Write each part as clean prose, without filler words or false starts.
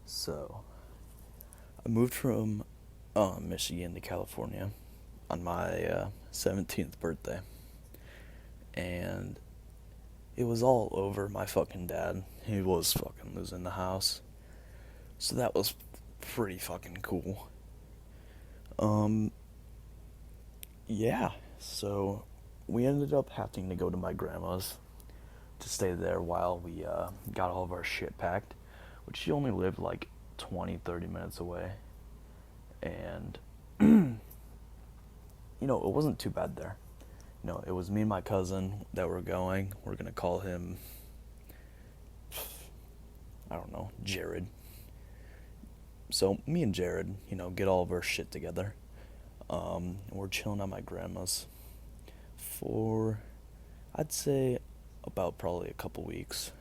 So, I moved from Michigan to California on my 17th birthday. And it was all over my fucking dad. He was fucking losing the house. So that was pretty fucking cool. Um, yeah. So, we ended up having to go to my grandma's to stay there while we got all of our shit packed, which she only lived like 20, 30 minutes away. And it wasn't too bad there. It was me and my cousin that were going. We're gonna call him, I don't know, Jared. So me and Jared, get all of our shit together. We're chilling at my grandma's for, I'd say, about probably a couple weeks.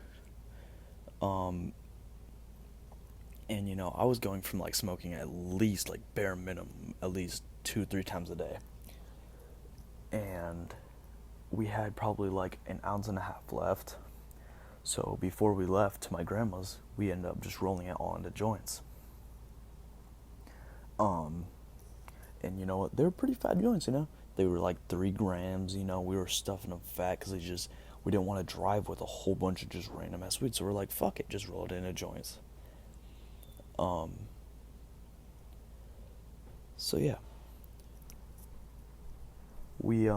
Um, and I was going from like smoking at least like bare minimum, at least 2, 3 times a day, and we had probably like an ounce and a half left. So before we left to my grandma's, we ended up just rolling it all into joints. Um, and you know what? They were pretty fat joints. They were like 3 grams. We were stuffing them fat because we didn't want to drive with a whole bunch of just random ass weed. So we're like, fuck it, just roll it into joints. Um, so yeah, we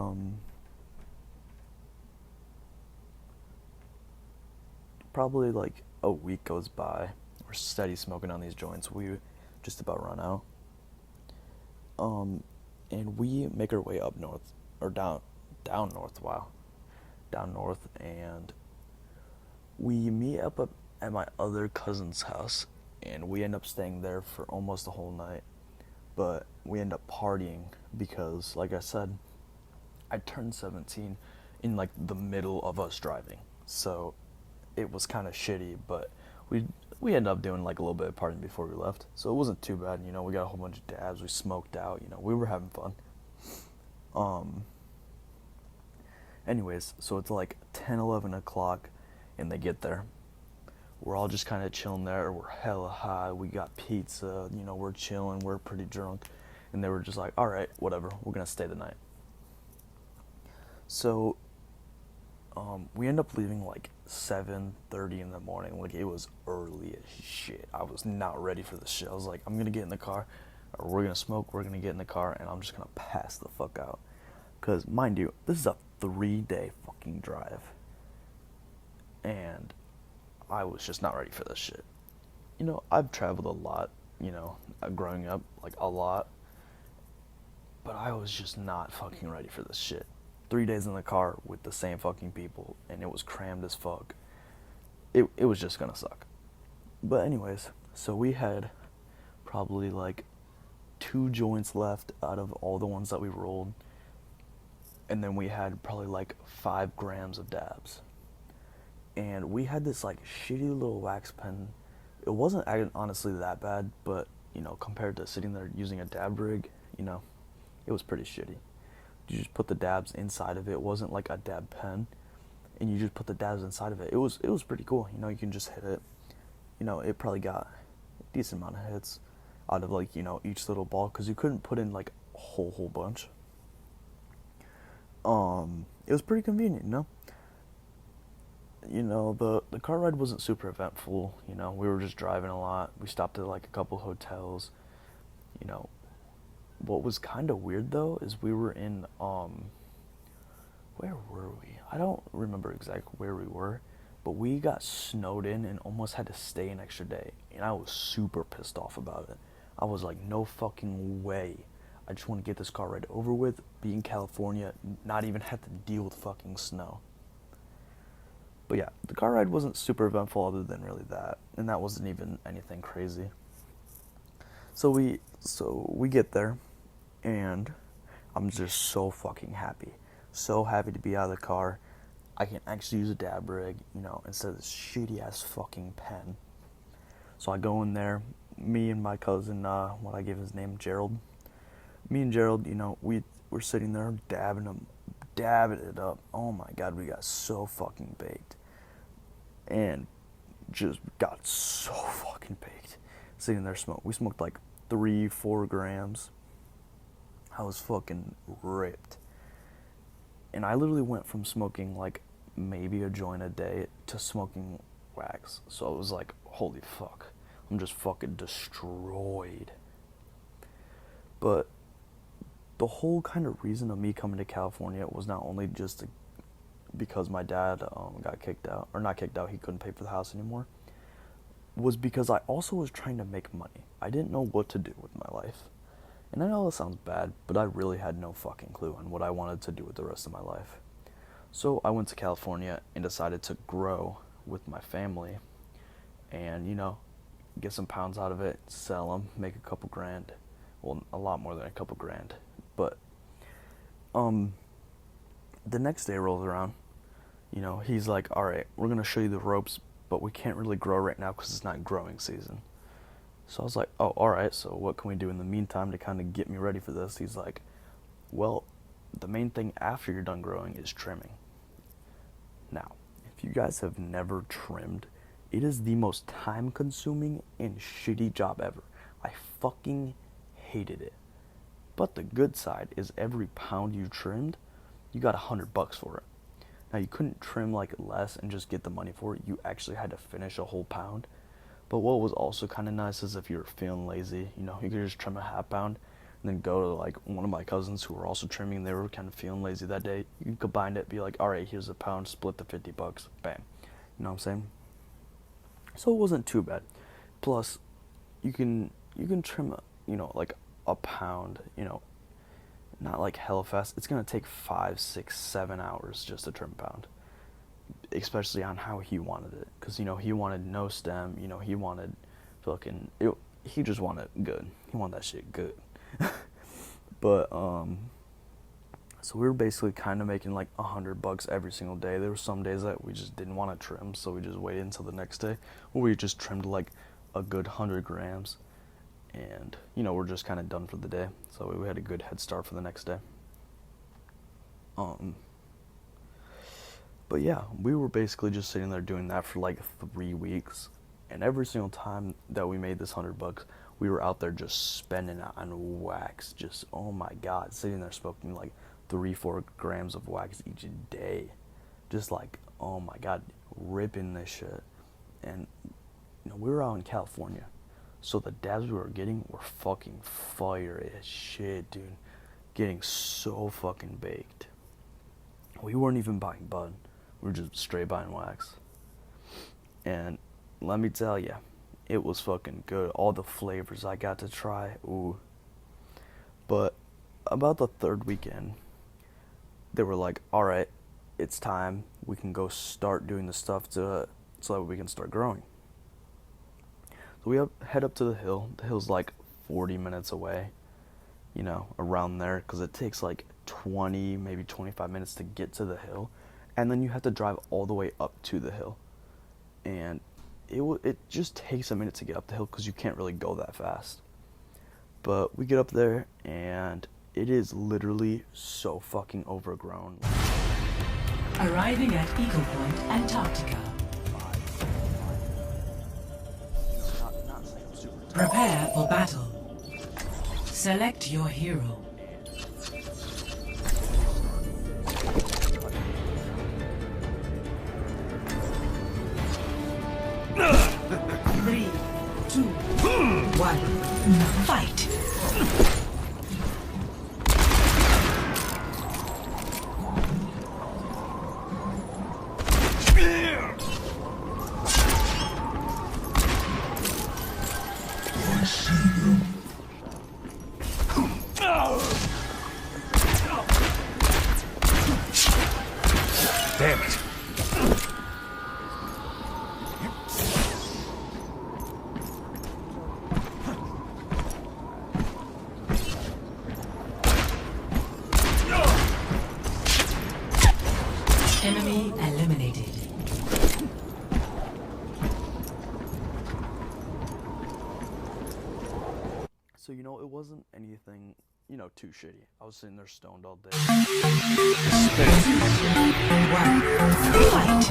probably like a week goes by. We're steady smoking on these joints. We just about run out. Um, and we make our way up north or down north. Wow, down north, and we meet up at my other cousin's house, and we end up staying there for almost the whole night. But we end up partying because, like I said, I turned 17 in like the middle of us driving. So it was kind of shitty, but we we ended up doing like a little bit of partying before we left. So it wasn't too bad. We got a whole bunch of dabs, we smoked out, we were having fun. Um Anyways, so it's like 10, 11 o'clock, and they get there. We're all just kind of chilling there. We're hella high. We got pizza. We're chilling. We're pretty drunk. And they were just like, all right, whatever. We're going to stay the night. So we end up leaving like 7:30 in the morning. Like, it was early as shit. I was not ready for this shit. I was like, I'm going to get in the car. Or we're going to smoke. We're going to get in the car. And I'm just going to pass the fuck out. Because, mind you, this is a 3-day fucking drive. And I was just not ready for this shit. I've traveled a lot, growing up, like a lot. But I was just not fucking ready for this shit. 3 days in the car with the same fucking people, and it was crammed as fuck. It was just gonna suck. But anyways, so we had probably like 2 joints left out of all the ones that we rolled. And then we had probably like 5 grams of dabs. And we had this like shitty little wax pen. It wasn't honestly that bad, but compared to sitting there using a dab rig, it was pretty shitty. You just put the dabs inside of it. It wasn't like a dab pen, and you just put the dabs inside of it. It was pretty cool. You can just hit it. It probably got a decent amount of hits out of like each little ball, because you couldn't put in like a whole bunch. It was pretty convenient. The car ride wasn't super eventful. We were just driving a lot. We stopped at like a couple hotels. You know, what was kind of weird though is we were in where were we? I don't remember exactly where we were, but we got snowed in and almost had to stay an extra day, and I was super pissed off about it. I was like, no fucking way. I just want to get this car ride over with, be in California, not even have to deal with fucking snow. But yeah, the car ride wasn't super eventful other than really that, and that wasn't even anything crazy. So we get there, and I'm just so fucking happy. So happy to be out of the car. I can actually use a dab rig, instead of this shitty ass fucking pen. So I go in there, me and my cousin, what I give his name, Gerald. Me and Gerald, we were sitting there dabbing it up. Oh my god, we got so fucking baked. And just got so fucking baked. sitting there smoke. We smoked like 3-4 grams. I was fucking ripped. And I literally went from smoking like maybe a joint a day to smoking wax. So it was like, holy fuck, I'm just fucking destroyed. But the whole kind of reason of me coming to California was not only just because my dad got kicked out, or not kicked out, he couldn't pay for the house anymore, was because I also was trying to make money. I didn't know what to do with my life. And I know this sounds bad, but I really had no fucking clue on what I wanted to do with the rest of my life. So I went to California and decided to grow with my family and, you know, get some pounds out of it, sell them, make a couple grand. Well, a lot more than a couple grand. But the next day rolls around, you know, he's like, all right, we're going to show you the ropes, but we can't really grow right now because it's not growing season. So I was like, oh, all right, so what can we do in the meantime to kind of get me ready for this? He's like, well, the main thing after you're done growing is trimming. Now, if you guys have never trimmed, it is the most time-consuming and shitty job ever. I fucking hated it. But the good side is every pound you trimmed, you got $100 for it. Now, you couldn't trim like less and just get the money for it. You actually had to finish a whole pound. But what was also kind of nice is if you're feeling lazy, you know, you could just trim a half pound and then go to like one of my cousins who were also trimming. They were kind of feeling lazy that day. You can combine it, be like, all right, here's a pound, split the $50, bam. You know what I'm saying? So it wasn't too bad. Plus, you can trim, you know, like a pound, you know, not like hella fast. It's gonna take 5, 6, 7 hours just to trim a pound. Especially on how he wanted it, because you know he wanted no stem, you know he wanted fucking he just wanted good, he wanted that shit good. But so we were basically kind of making like $100 every single day. There were some days that we just didn't want to trim, so we just waited until the next day, where we just trimmed like a good 100 grams, and you know we're just kind of done for the day. So we had a good head start for the next day. But yeah, we were basically just sitting there doing that for like 3 weeks. And every single time that we made this $100, we were out there just spending it on wax. Just, oh my God, sitting there smoking like 3-4 grams of wax each day. Just like, oh my God, ripping this shit. And, you know, we were out in California. So the dabs we were getting were fucking fire as shit, dude. Getting so fucking baked. We weren't even buying bud. We were just straight buying wax. And let me tell you, it was fucking good. All the flavors I got to try, ooh. But about the third weekend, they were like, all right, it's time. We can go start doing the stuff so that we can start growing. So we head up to the hill. The hill's like 40 minutes away, you know, around there, because it takes like 20, maybe 25 minutes to get to the hill. And then you have to drive all the way up to the hill. And it just takes a minute to get up the hill because you can't really go that fast. But we get up there and it is literally so fucking overgrown. Arriving at Eagle Point, Antarctica. Prepare for battle. Select your hero. Three, 2, 1, fight! Damn it. Enemy eliminated. So, you know, it wasn't anything, you know, too shitty. I was sitting there stoned all day. One, fight!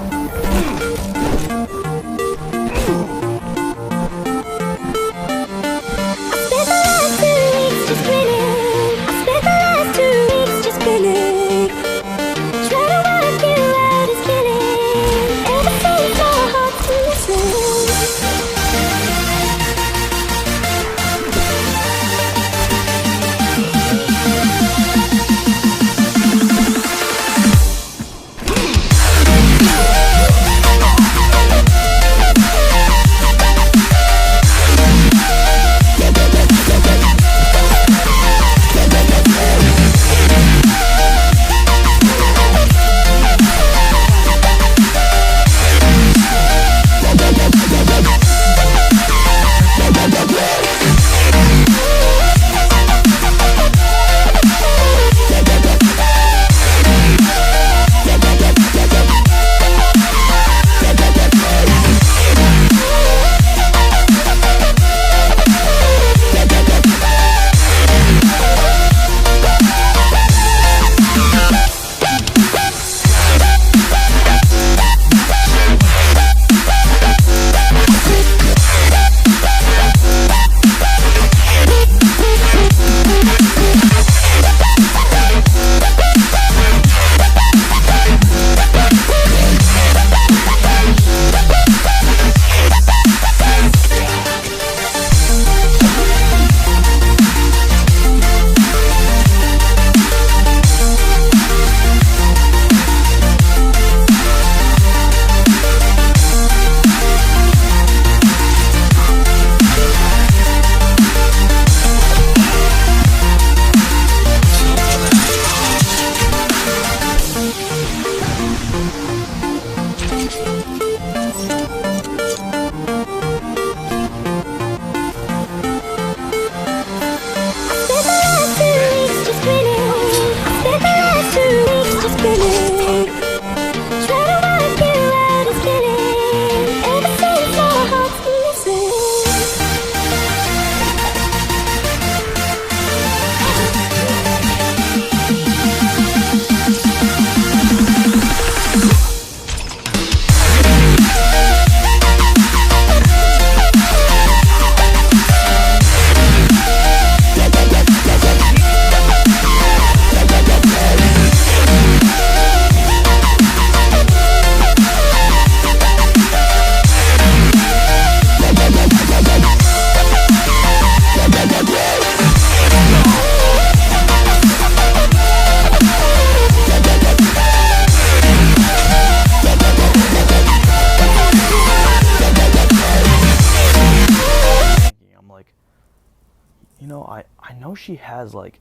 like, I know she has, like,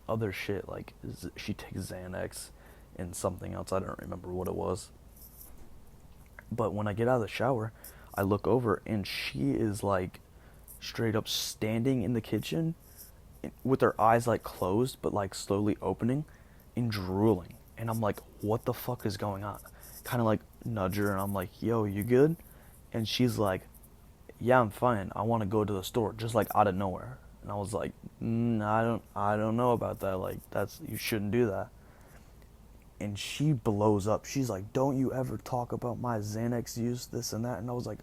other shit, like, she takes Xanax and something else, I don't remember what it was. But when I get out of the shower, I look over, and she is, like, straight up standing in the kitchen with her eyes, like, closed, but, like, slowly opening and drooling. And I'm like, what the fuck is going on? Kind of, like, nudge her, and I'm like, yo, you good? And she's like, yeah, I'm fine. I want to go to the store, just, like, out of nowhere. And I was like, I don't know about that. Like, you shouldn't do that. And she blows up. She's like, don't you ever talk about my Xanax use, this and that. And I was like,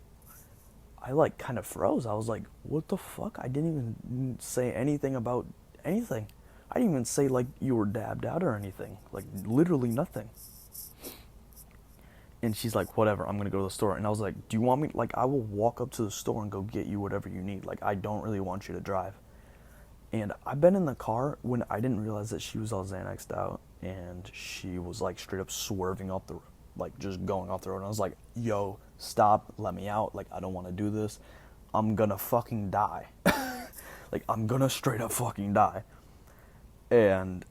I, like, kind of froze. I was like, what the fuck? I didn't even say anything about anything. I didn't even say, like, you were dabbed out or anything. Like, literally nothing. And she's like, whatever, I'm going to go to the store. And I was like, do you want me? Like, I will walk up to the store and go get you whatever you need. Like, I don't really want you to drive. And I've been in the car when I didn't realize that she was all Xanaxed out. And she was, like, straight up swerving off the, like, just going off the road. And I was like, yo, stop, let me out. Like, I don't want to do this. I'm gonna fucking die. Like, I'm gonna straight up fucking die. And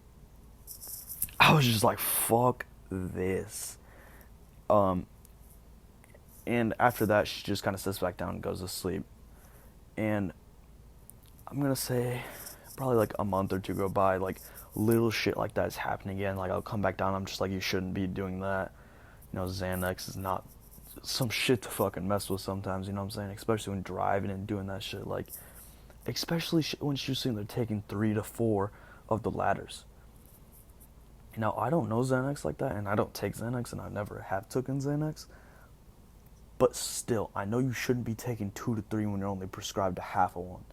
I was just like, fuck this. And after that, she just kind of sits back down and goes to sleep. And I'm gonna say probably like a month or two go by, like, little shit like that is happening again. Like, I'll come back down, I'm just like, you shouldn't be doing that. You know, Xanax is not some shit to fucking mess with sometimes, you know what I'm saying? Especially when driving and doing that shit. Like, especially when she was sitting there taking 3 to 4 of the ladders. Now, I don't know Xanax like that, and I don't take Xanax, and I never have taken Xanax. But still, I know you shouldn't be taking 2 to 3 when you're only prescribed a half of one.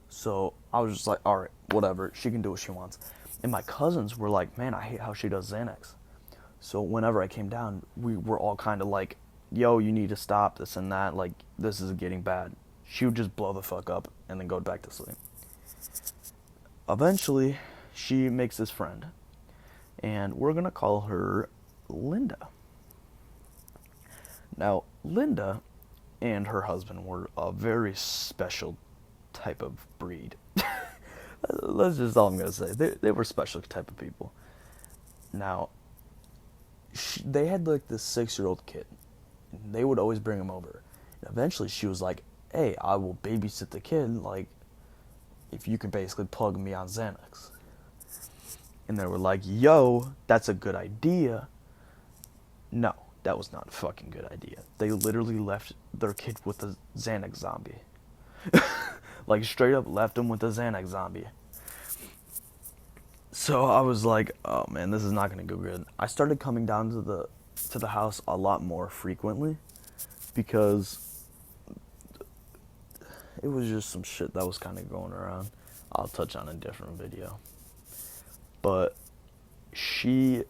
So I was just like, alright, whatever, she can do what she wants. And my cousins were like, man, I hate how she does Xanax. So whenever I came down, we were all kind of like, yo, you need to stop this and that, like, this is getting bad. She would just blow the fuck up and then go back to sleep. Eventually, she makes this friend, and we're gonna call her Linda. Now, Linda and her husband were a very special type of breed. That's just all I'm gonna say. They were special type of people. Now, they had like this 6-year-old kid. And they would always bring him over. And eventually, she was like, "Hey, I will babysit the kid. Like, if you can basically plug me on Xanax." And they were like, "Yo, that's a good idea." No, that was not a fucking good idea. They literally left their kid with a Xanax zombie. Like, straight up left him with a Xanax zombie. So I was like, oh man, this is not gonna go good. I started coming down to the house a lot more frequently because it was just some shit that was kind of going around. I'll touch on a different video. But she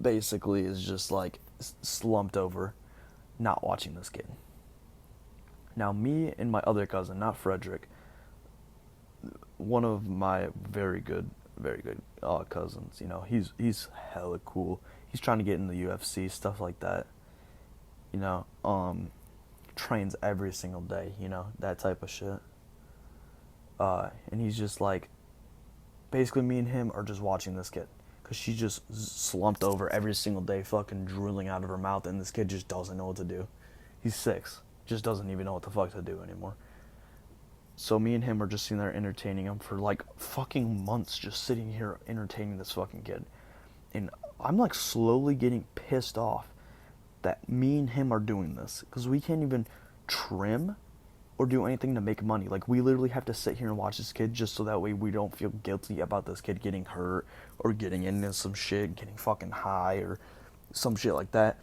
basically is just like slumped over, not watching this kid. Now, me and my other cousin, not Frederick, one of my very good cousins, you know, he's hella cool. He's trying to get in the UFC, stuff like that. You know, trains every single day, you know, that type of shit. And he's just like, basically me and him are just watching this kid. Because she just slumped over every single day, fucking drooling out of her mouth, and this kid just doesn't know what to do. He's 6. Just doesn't even know what the fuck to do anymore. So me and him are just sitting there entertaining him for like fucking months, just sitting here entertaining this fucking kid. And I'm like slowly getting pissed off that me and him are doing this. Because we can't even trim or do anything to make money. Like, we literally have to sit here and watch this kid just so that way we don't feel guilty about this kid getting hurt or getting into some shit, getting fucking high or some shit like that.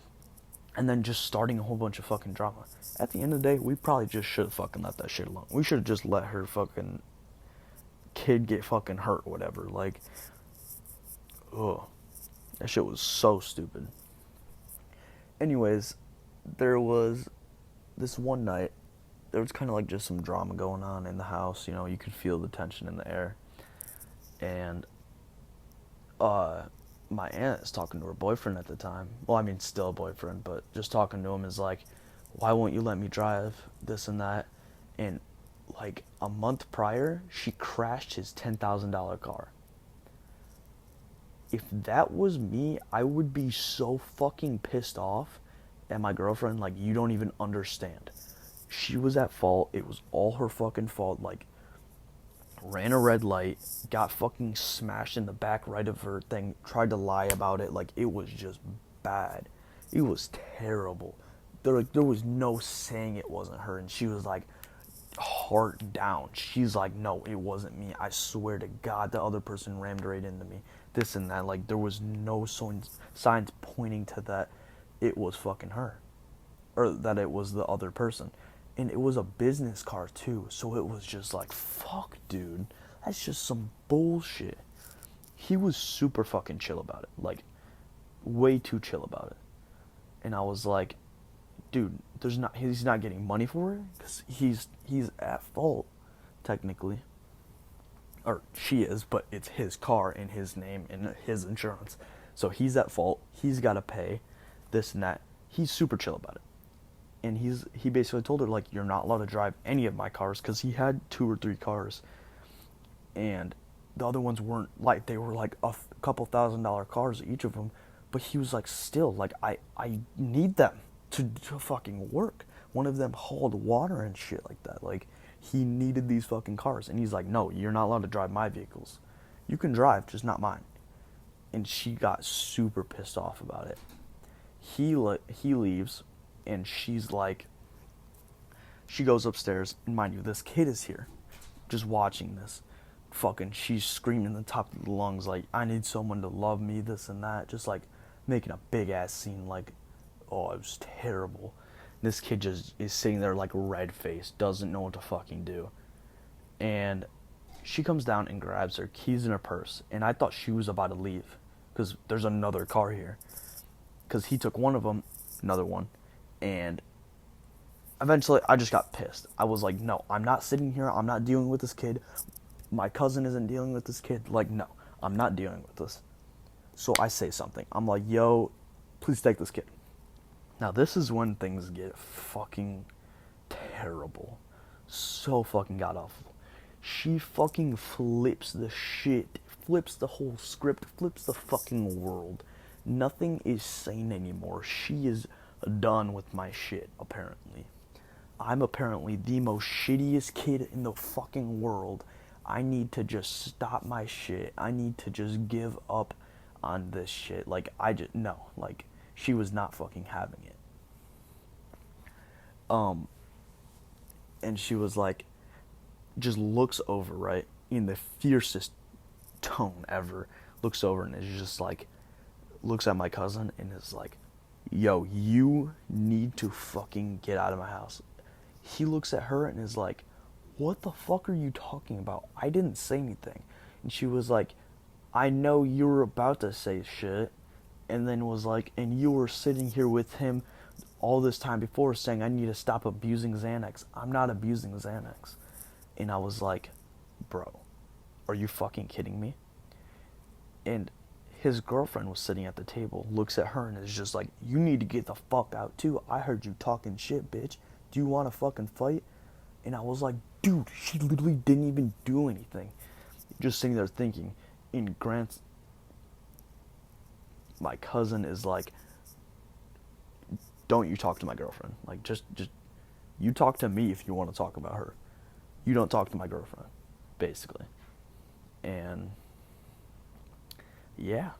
And then just starting a whole bunch of fucking drama. At the end of the day, we probably just should have fucking let that shit alone. We should have just let her fucking kid get fucking hurt or whatever. Like, ugh. That shit was so stupid. Anyways, there was this one night, there was kind of like just some drama going on in the house. You know, you could feel the tension in the air. And, my aunt is talking to her boyfriend at the time. Well, I mean, still a boyfriend, but just talking to him is like, why won't you let me drive, this and that? And, like a month prior, she crashed his $10,000 car. If that was me, I would be so fucking pissed off at my girlfriend, like, you don't even understand. She was at fault. It was all her fucking fault. Like, ran a red light, got fucking smashed in the back right of her thing, tried to lie about it. Like, it was just bad. It was terrible. There was no saying it wasn't her, and she was like, heart down. She's like, no, it wasn't me. I swear to God, the other person rammed right into me. This and that. Like, there was no signs pointing to that it was fucking her. Or that it was the other person. And it was a business car, too. So it was just like, fuck, dude. That's just some bullshit. He was super fucking chill about it. Like, way too chill about it. And I was like, dude, he's not getting money for it, because he's at fault, technically. Or she is, but it's his car in his name and his insurance. So he's at fault. He's got to pay this and that. He's super chill about it. And he basically told her, like, you're not allowed to drive any of my cars, because he had 2 or 3 cars. And the other ones weren't, like, they were like a couple $1,000 cars, each of them. But he was like, still, like, I need them to fucking work. One of them hauled water and shit like that. Like, he needed these fucking cars. And he's like, no, you're not allowed to drive my vehicles. You can drive, just not mine. And she got super pissed off about it. He leaves, and she's like, she goes upstairs, and mind you, this kid is here, just watching this. Fucking, she's screaming at the top of the lungs, like, I need someone to love me, this and that. Just, like, making a big-ass scene, like, oh, it was terrible. This kid just is sitting there, like, red-faced, doesn't know what to fucking do. And she comes down and grabs her keys in her purse, and I thought she was about to leave, because there's another car here. Because he took one of them, another one, and eventually I just got pissed. I was like, no, I'm not sitting here, I'm not dealing with this kid. My cousin isn't dealing with this kid. Like, no, I'm not dealing with this. So I say something. I'm like, yo, please take this kid. Now, this is when things get fucking terrible. So fucking god-awful. She fucking flips the shit. Flips the whole script. Flips the fucking world. Nothing is sane anymore. She is done with my shit, apparently. I'm apparently the most shittiest kid in the fucking world. I need to just stop my shit. I need to just give up on this shit. Like, no. Like, she was not fucking having it. And she was like, just looks over, right? In the fiercest tone ever. Looks over and is just like, looks at my cousin and is like, yo, you need to fucking get out of my house. He looks at her and is like, what the fuck are you talking about? I didn't say anything. And she was like, I know you were about to say shit. And then was like, and you were sitting here with him all this time before saying I need to stop abusing Xanax. I'm not abusing Xanax. And I was like, bro, are you fucking kidding me? And his girlfriend was sitting at the table, looks at her and is just like, you need to get the fuck out too. I heard you talking shit, bitch. Do you want to fucking fight? And I was like, dude, she literally didn't even do anything. Just sitting there thinking. And Grant's, my cousin is like, don't you talk to my girlfriend. Like, just, you talk to me if you want to talk about her. You don't talk to my girlfriend, basically. And, yeah.